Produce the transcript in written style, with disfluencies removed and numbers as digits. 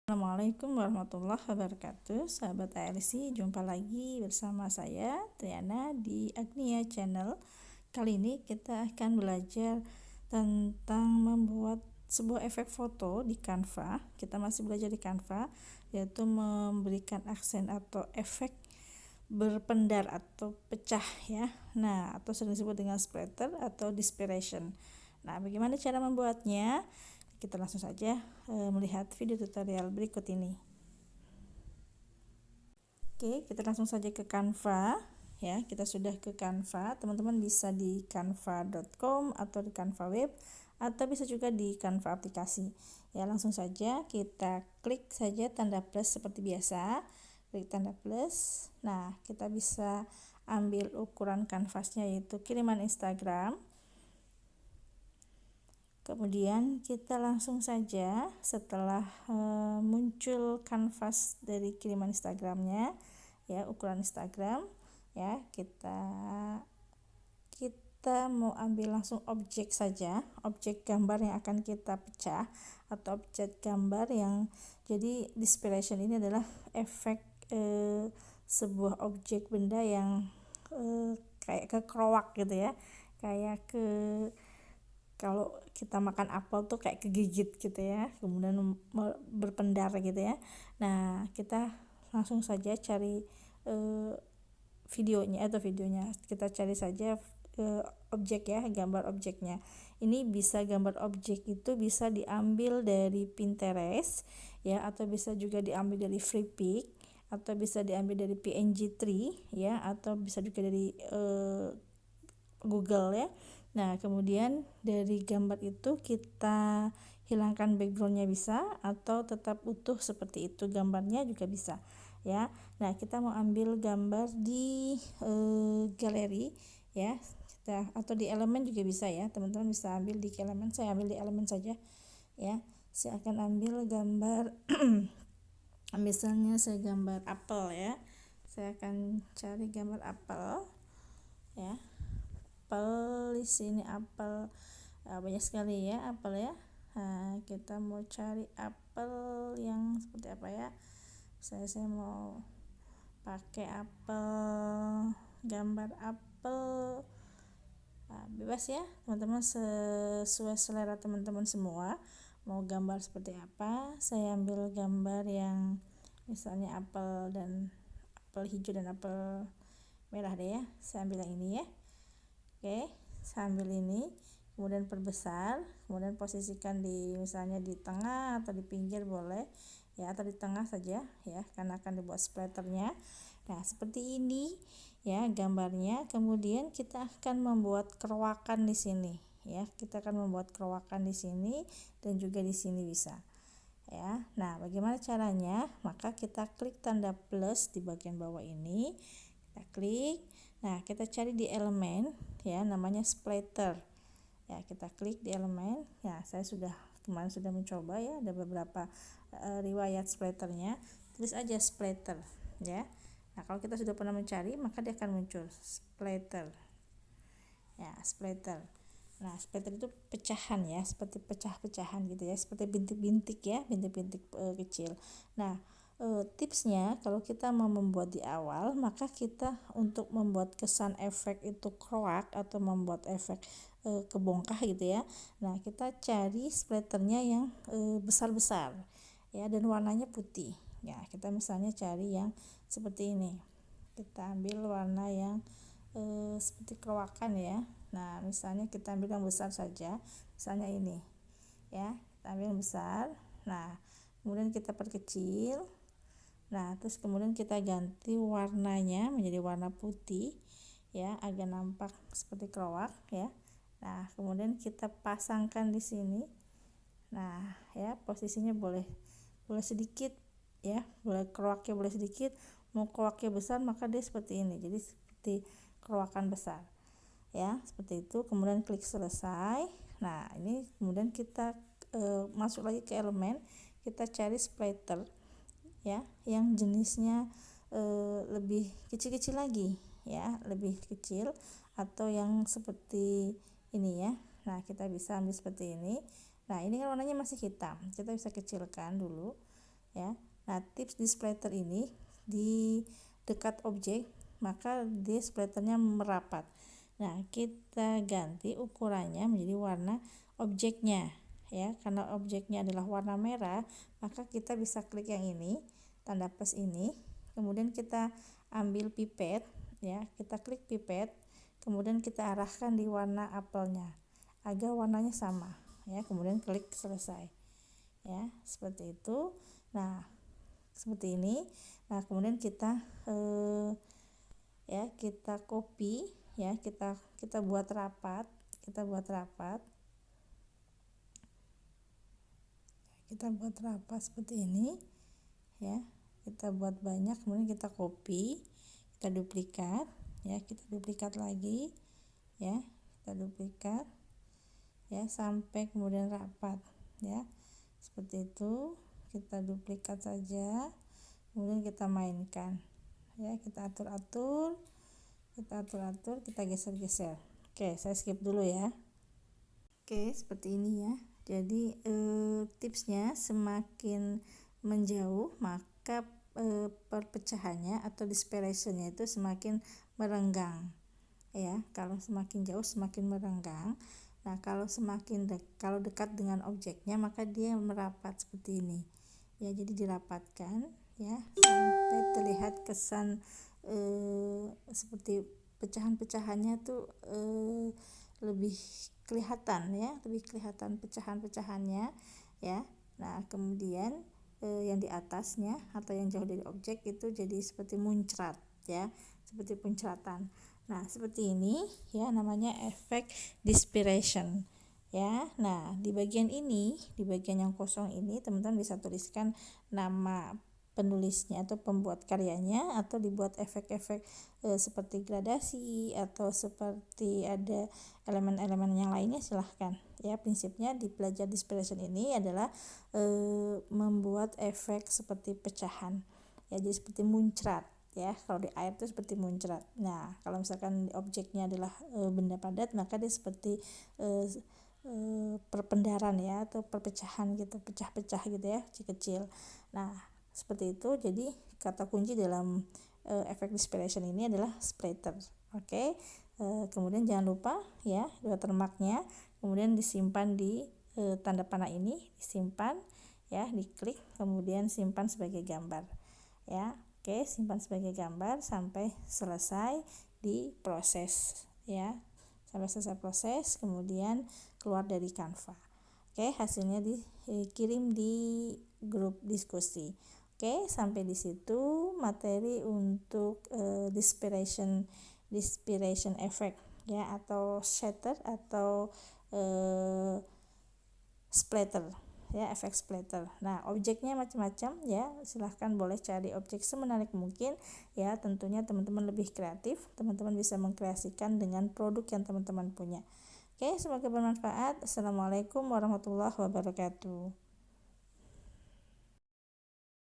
Assalamualaikum warahmatullahi wabarakatuh. Sahabat ARC, jumpa lagi bersama saya Triana di Agnia Channel. Kali ini kita akan belajar tentang membuat sebuah efek foto di Canva. Kita masih belajar di Canva, yaitu memberikan aksen atau efek berpendar atau pecah ya. Nah, atau sering disebut dengan splatter atau dispersion. Nah, bagaimana cara membuatnya? Kita langsung saja melihat video tutorial berikut ini. Oke, kita langsung saja ke Canva ya. Kita sudah ke Canva. Teman-teman bisa di canva.com atau di Canva web atau bisa juga di Canva aplikasi. Ya, langsung saja kita klik saja tanda plus seperti biasa. Klik tanda plus. Nah, kita bisa ambil ukuran kanvasnya yaitu kiriman Instagram. Kemudian kita langsung saja setelah muncul kanvas dari kiriman Instagramnya ya, ukuran Instagram ya, kita mau ambil langsung objek saja, objek gambar yang akan kita pecah atau objek gambar yang jadi dispersion ini adalah efek sebuah objek benda yang kayak kekerowak gitu ya, kayak kalau kita makan apel tuh kayak kegigit gitu ya, kemudian berpendar gitu ya. Nah, kita langsung saja cari videonya kita cari saja objek ya, gambar objeknya. Ini bisa gambar objek itu bisa diambil dari Pinterest ya, atau bisa juga diambil dari Freepik, atau bisa diambil dari PNG3 ya, atau bisa juga dari Google ya. Nah, kemudian dari gambar itu kita hilangkan backgroundnya bisa, atau tetap utuh seperti itu gambarnya juga bisa ya. Nah, kita mau ambil gambar di galeri ya, atau di elemen juga bisa ya, teman-teman bisa ambil di elemen. Saya ambil di elemen saja ya. Saya akan ambil gambar misalnya saya gambar apel ya, saya akan cari gambar apel ya. Apel di sini apel banyak sekali ya apel ya. Nah, kita mau cari apel yang seperti apa ya? Saya mau pakai apel, gambar apel. Nah, bebas ya teman-teman, sesuai selera teman-teman semua mau gambar seperti apa. Saya ambil gambar yang misalnya apel hijau dan apel merah deh ya. Saya ambil yang ini ya. Oke, sambil ini kemudian perbesar, kemudian posisikan di misalnya di tengah atau di pinggir boleh ya, atau di tengah saja ya, karena akan dibuat splatternya. Nah, seperti ini ya gambarnya. Kemudian kita akan membuat kerowakan di sini ya, kita akan membuat kerowakan di sini dan juga di sini bisa ya. Nah, bagaimana caranya? Maka kita klik tanda plus di bagian bawah ini, kita klik. Nah, kita cari di elemen ya, namanya splatter ya, kita klik di elemen ya. Saya kemarin sudah mencoba ya, ada beberapa riwayat splatternya, tulis aja splatter ya. Nah, kalau kita sudah pernah mencari maka dia akan muncul splatter ya, splatter. Nah, splatter itu pecahan ya, seperti pecah-pecahan gitu ya, seperti bintik-bintik ya, bintik-bintik kecil. Nah, tipsnya kalau kita mau membuat di awal, maka kita untuk membuat kesan efek itu kroak atau membuat efek kebongkah gitu ya. Nah, kita cari splatternya yang besar-besar ya, dan warnanya putih ya. Kita misalnya cari yang seperti ini, kita ambil warna yang seperti kerowakan ya. Nah, misalnya kita ambil yang besar saja, misalnya ini ya, kita ambil yang besar. Nah, kemudian kita perkecil. Nah, terus kemudian kita ganti warnanya menjadi warna putih ya, agak nampak seperti keroak ya. Nah, kemudian kita pasangkan di sini. Nah, ya, posisinya boleh sedikit ya, boleh keroaknya boleh sedikit, mau keroaknya besar maka dia seperti ini. Jadi seperti kerowakan besar ya, seperti itu. Kemudian klik selesai. Nah, ini kemudian kita masuk lagi ke elemen, kita cari splatter ya, yang jenisnya lebih kecil-kecil lagi ya, lebih kecil, atau yang seperti ini ya. Nah, kita bisa ambil seperti ini. Nah, ini kan warnanya masih hitam, kita bisa kecilkan dulu ya. Nah, tips di splatter ini di dekat objek maka di splatternya merapat. Nah, kita ganti ukurannya menjadi warna objeknya ya. Karena objeknya adalah warna merah, maka kita bisa klik yang ini, tanda plus ini. Kemudian kita ambil pipet ya, kita klik pipet, kemudian kita arahkan di warna apelnya agar warnanya sama ya. Kemudian klik selesai. Ya, seperti itu. Nah, seperti ini. Nah, kemudian kita kita copy ya, kita buat rapat, kita buat rapat seperti ini ya. Kita buat banyak, kemudian kita copy, kita duplikat ya, kita duplikat lagi ya, kita duplikat ya sampai kemudian rapat ya. Seperti itu, kita duplikat saja, kemudian kita mainkan ya, kita atur-atur, kita geser-geser. Oke, saya skip dulu ya. Oke, seperti ini ya. Jadi tipsnya semakin menjauh maka perpecahannya atau dispersionnya itu semakin merenggang ya. Kalau semakin jauh semakin merenggang. Nah, kalau kalau dekat dengan objeknya maka dia merapat seperti ini ya. Jadi dirapatkan ya sampai terlihat kesan seperti pecahan-pecahannya tuh lebih kelihatan ya, lebih kelihatan pecahan-pecahannya ya. Nah, kemudian yang di atasnya atau yang jauh dari objek itu jadi seperti muncrat ya, seperti puncratan. Nah, seperti ini ya, namanya efek dispersion ya. Nah, di bagian ini, di bagian yang kosong ini teman-teman bisa tuliskan nama penulisnya atau pembuat karyanya, atau dibuat efek-efek seperti gradasi atau seperti ada elemen-elemen yang lainnya, silahkan ya. Prinsipnya di belajar dispersion ini adalah membuat efek seperti pecahan ya, jadi seperti muncrat ya. Kalau di air itu seperti muncrat. Nah, kalau misalkan objeknya adalah benda padat, maka dia seperti perpendaran ya, atau perpecahan gitu, pecah-pecah gitu ya, kecil-kecil. Nah, seperti itu. Jadi kata kunci dalam efek dispersion ini adalah splatter. Oke. Kemudian jangan lupa ya watermarknya, kemudian disimpan di tanda panah ini, disimpan ya, diklik, kemudian simpan sebagai gambar ya. Oke, simpan sebagai gambar sampai selesai diproses ya, sampai selesai proses, kemudian keluar dari Canva. Oke, hasilnya dikirim di grup diskusi. Oke, sampai di situ materi untuk dispersion effect ya, atau shatter atau splatter ya, efek splatter. Nah, objeknya macam-macam ya, silahkan boleh cari objek semenarik mungkin ya. Tentunya teman-teman lebih kreatif, teman-teman bisa mengkreasikan dengan produk yang teman-teman punya. Oke, semoga bermanfaat. Assalamualaikum warahmatullahi wabarakatuh.